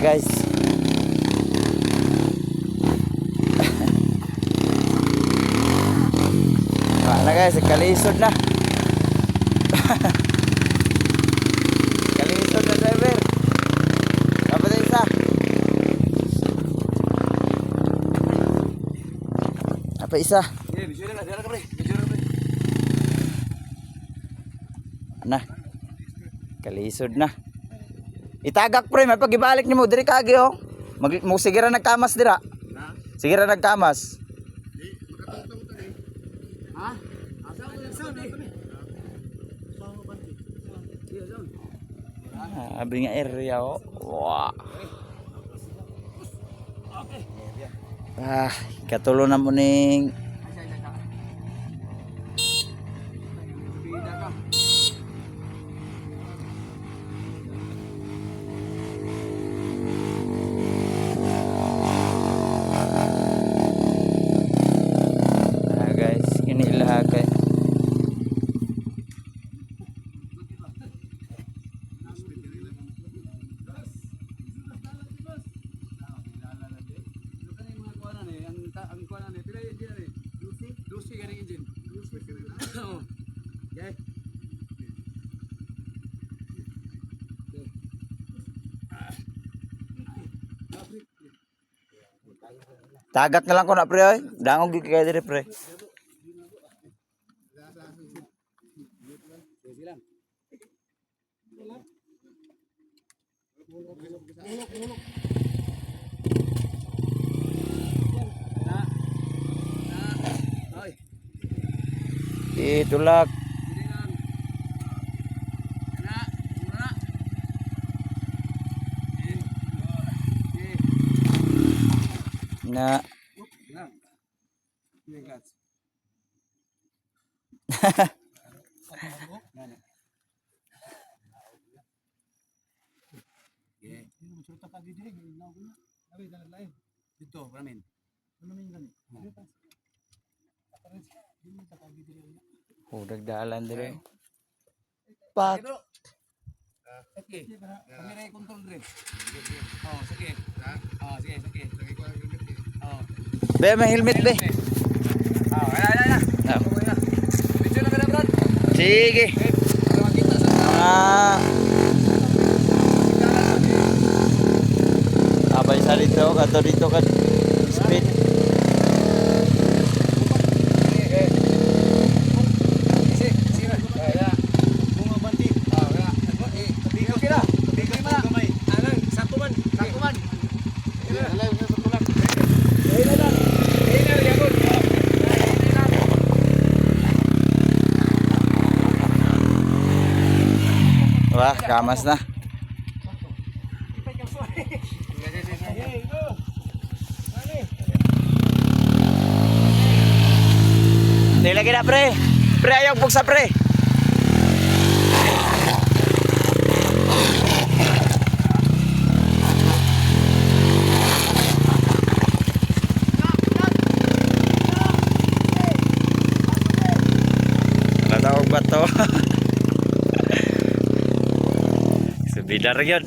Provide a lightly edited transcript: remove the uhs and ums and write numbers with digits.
guys. Na guys, kalisod na. Kalisod na driver. Dapat na isa. Apa isa? Na. Kalisod na. Itagak pre, may pagibalik nimo diri kagi oh. Mo sige ra nagkamas dira. Sige ra nagkamas. Ha? Abi nga area oh. Wah. Katulo na mo ning guys, inilagay. Tagak na lang ko na pre oy. Dangog gyud kay dire pre. Itulak. Na. Dito, ramen. Oh, dagdalan dire. Pak. Sige. Kamera yung control dire. Oh, sige. Oh, sige, sige. Oh. Be, may helmet be. Oh, ala. Video na kada, Brad. Sige. Para makita sa Abay sa dito, kato dito kan speed. Wah, kamas na. Nilagay na pre. Pre, ayaw buksa pre. Nakatawag ba to? Subidar yun.